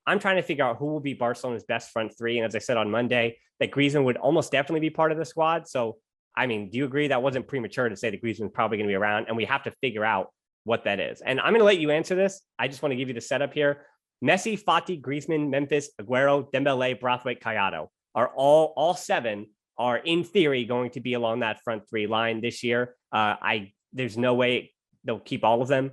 I'm trying to figure out who will be Barcelona's best front three. And as I said on Monday, that Griezmann would almost definitely be part of the squad. So, I mean, do you agree that wasn't premature to say that Griezmann's probably going to be around? And we have to figure out what that is. And I'm going to let you answer this. I just want to give you the setup here. Messi, Fati, Griezmann, Memphis, Agüero, Dembélé, Braithwaite, Collado are all seven are in theory going to be along that front three line this year. There's no way they'll keep all of them.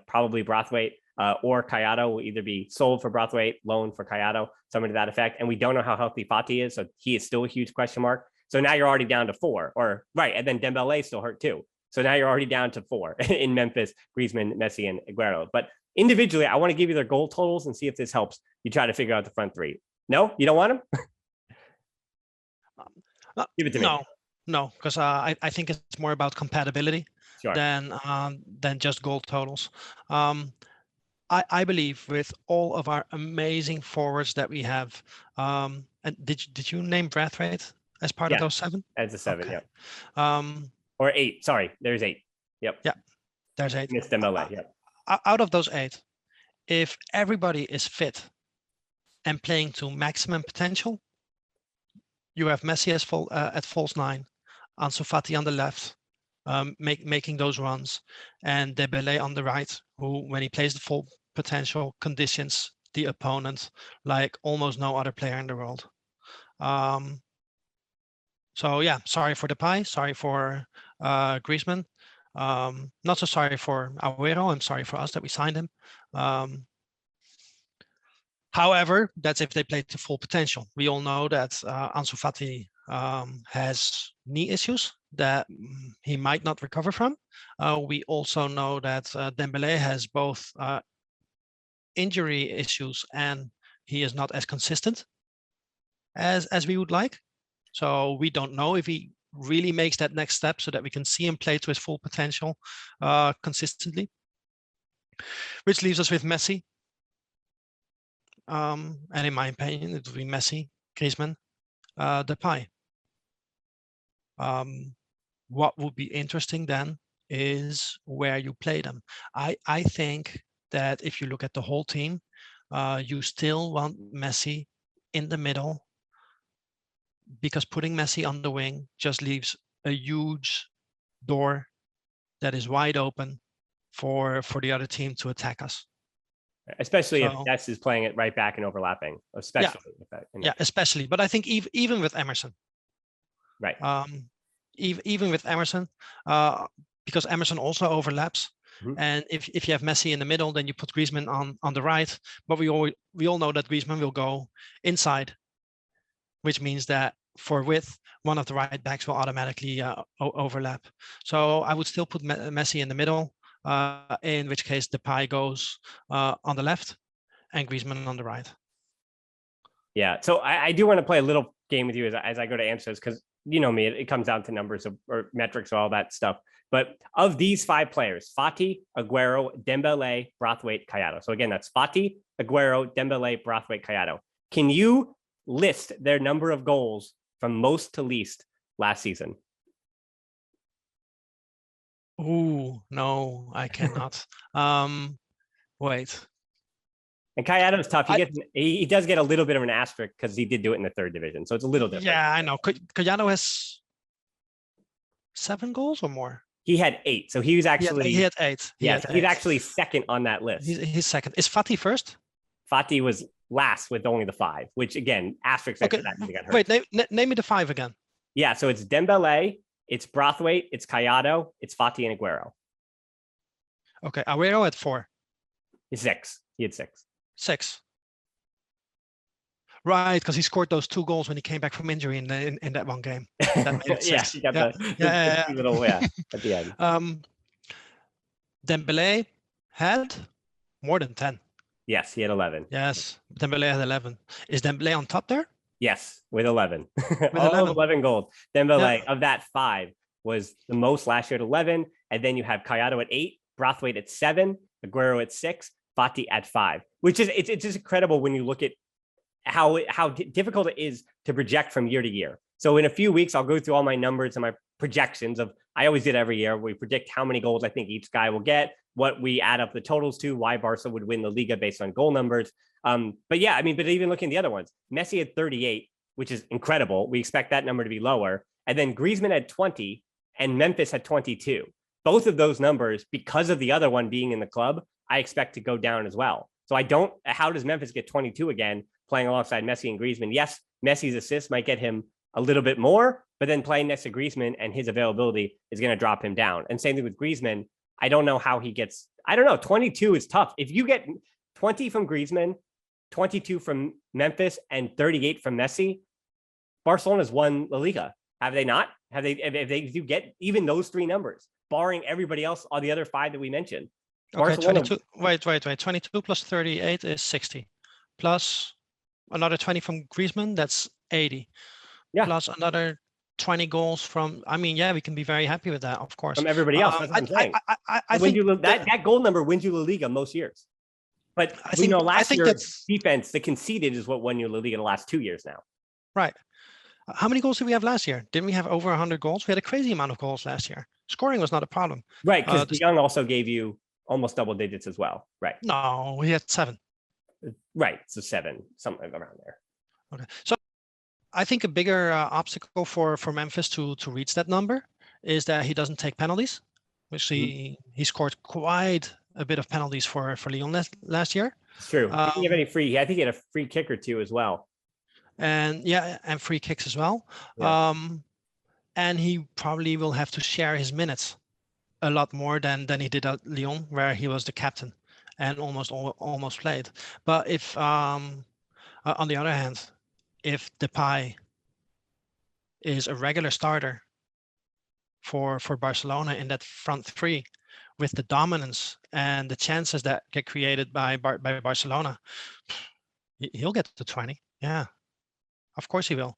Probably Braithwaite or Collado will either be sold for Braithwaite, loaned for Collado, something to that effect. And we don't know how healthy Fati is, so he is still a huge question mark. So now you're already down to four, and then Dembélé still hurt too. So now you're already down to four in Memphis, Griezmann, Messi, and Agüero. But individually, I want to give you their goal totals and see if this helps you try to figure out the front three. No, you don't want them? Give it to me. No, because I think it's more about compatibility than just goal totals. I believe with all of our amazing forwards that we have, and did you name Braithwaite as part of those seven? As a seven, okay. Yeah. Or eight. Sorry, there's eight. Yep. Yeah, there's eight. Missed Dembélé. Yep. Out of those eight, if everybody is fit and playing to maximum potential, you have Messi as at false nine, Ansu Fati on the left, making those runs, and Dembélé on the right, who, when he plays the full potential, conditions the opponent like almost no other player in the world. So yeah, sorry for Depay, sorry for Griezmann. Not so sorry for Agüero. I'm sorry for us that we signed him. However, that's if they play to full potential. We all know that Ansu Fati has knee issues that he might not recover from. We also know that Dembélé has both injury issues and he is not as consistent as we would like. So we don't know if he really makes that next step so that we can see him play to his full potential consistently. Which leaves us with Messi. And in my opinion, it will be Messi, Griezmann, Depay. What would be interesting then is where you play them. I think that if you look at the whole team, you still want Messi in the middle, because putting Messi on the wing just leaves a huge door that is wide open for the other team to attack us. Especially if Ness is playing it right back and overlapping, especially. Especially. But I think even with Emerson. Right. Even with Emerson, because Emerson also overlaps. Mm-hmm. And if you have Messi in the middle, then you put Griezmann on the right. But we all know that Griezmann will go inside, which means that for width, one of the right backs will automatically overlap. So I would still put Messi in the middle, in which case Depay goes on the left and Griezmann on the right. Yeah, so I do want to play a little game with you as I go to answer this, because you know me, it comes down to numbers or metrics or all that stuff. But of these five players, Fati, Agüero, Dembélé, Braithwaite, Collado. So again, that's Fati, Agüero, Dembélé, Braithwaite, Collado. Can you list their number of goals from most to least last season? Ooh, no, I cannot. Wait. And Collado is tough. He does get a little bit of an asterisk because he did do it in the third division, so it's a little different. Yeah, I know. Collado has 7 goals or more. He had 8, so he was actually. He had 8. He's actually second on that list. He's second. Is Fati first? Fati was last with only the 5, which again, asterisk. Okay. Wait, name me the 5 again. Yeah, so it's Dembélé, it's Braithwaite, it's Collado, it's Fati and Agüero. Okay, Agüero at 4. He's 6. He had 6. 6. Right, because he scored those 2 goals when he came back from injury in that one game. That made it 6. He got the little at the end. Dembélé had more than 10. Yes, he had 11. Yes, Dembélé had 11. Is Dembélé on top there? Yes, with 11. All 11 goals. Dembélé, of that 5, was the most last year at 11. And then you have Collado at 8, Braithwaite at 7, Agüero at 6, Fati at 5, which is it's just incredible when you look at how difficult it is to project from year to year. So in a few weeks, I'll go through all my numbers and my projections of, I always did every year, we predict how many goals I think each guy will get, what we add up the totals to, why Barca would win the Liga based on goal numbers. But yeah, I mean, but even looking at the other ones, Messi had 38, which is incredible. We expect that number to be lower. And then Griezmann had 20 and Memphis had 22. Both of those numbers, because of the other one being in the club, I expect to go down as well. So how does Memphis get 22 again, playing alongside Messi and Griezmann? Yes, Messi's assist might get him a little bit more, but then playing next to Griezmann and his availability is going to drop him down. And same thing with Griezmann. I don't know how he gets, 22 is tough. If you get 20 from Griezmann, 22 from Memphis, and 38 from Messi, Barcelona's won La Liga. Have they not? If you get even those three numbers, barring everybody else, all the other five that we mentioned. Okay, Barcelona, 22. Wait. 22 plus 38 is 60. Plus another 20 from Griezmann, that's 80. Yeah. Plus another 20 goals from, we can be very happy with that, of course. From everybody else. That's what I'm saying. I think that goal number wins you La Liga most years. But last year, defense, the conceded is what won you La Liga the last 2 years now. Right. How many goals did we have last year? Didn't we have over 100 goals? We had a crazy amount of goals last year. Scoring was not a problem. Right, because De Jong also gave you almost double digits as well. Right. No, we had 7. Right, so 7, something around there. Okay, so I think a bigger obstacle for Memphis to reach that number is that he doesn't take penalties, which he scored quite a bit of penalties for Lyon last year. It's true. Did he have any free? I think he had a free kick or two as well. And free kicks as well. Yeah. And he probably will have to share his minutes a lot more than he did at Lyon, where he was the captain and almost played. But if on the other hand, if Depay is a regular starter for Barcelona in that front three, with the dominance and the chances that get created by Barcelona, he'll get to 20. Yeah. Of course he will,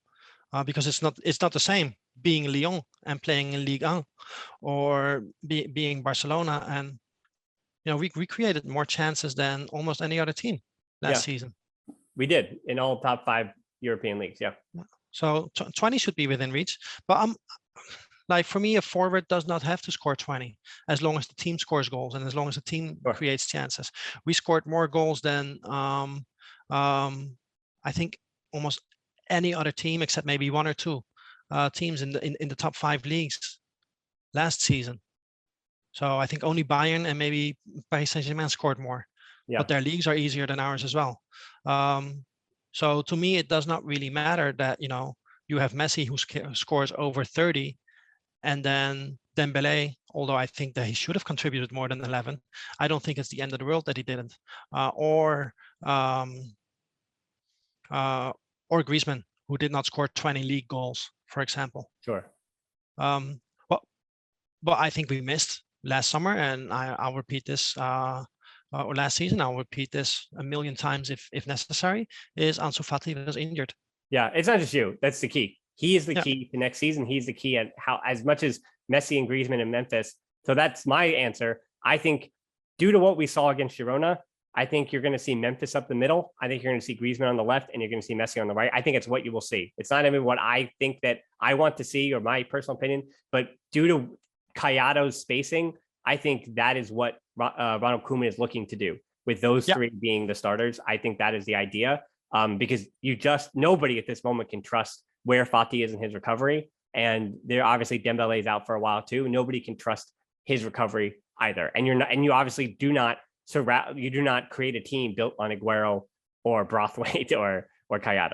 because it's not the same being Lyon and playing in Ligue 1 or being Barcelona, and we created more chances than almost any other team last season. We did in all top 5 European leagues. Yeah. So 20 should be within reach, but for me, a forward does not have to score 20 as long as the team scores goals and as long as the team creates chances. We scored more goals than I think almost any other team except maybe 1 or 2 teams in the top 5 leagues last season. So I think only Bayern and maybe Paris Saint-Germain scored more, but their leagues are easier than ours as well. So to me, it does not really matter that you have Messi who scores over 30, and then Dembélé, although I think that he should have contributed more than 11. I don't think it's the end of the world that he didn't, or Griezmann, who did not score 20 league goals, for example. Sure. But I think we missed last summer, and I'll repeat this, or last season, I'll repeat this a million times if necessary, is Ansu Fati was injured. Yeah, it's not just you. That's the key. He is the key to next season. He's the key at how, as much as Messi and Griezmann in Memphis. So that's my answer. I think due to what we saw against Girona, I think you're going to see Memphis up the middle. I think you're going to see Griezmann on the left, and you're going to see Messi on the right. I think it's what you will see. It's not even what I think that I want to see, or my personal opinion, but due to Collado's spacing, I think that is what Ronald Koeman is looking to do with those 3 being the starters. I think that is the idea, because nobody at this moment can trust where Fati is in his recovery. And there obviously Dembélé is out for a while too. Nobody can trust his recovery either. And you obviously do not create a team built on Agüero or Braithwaite or Collado.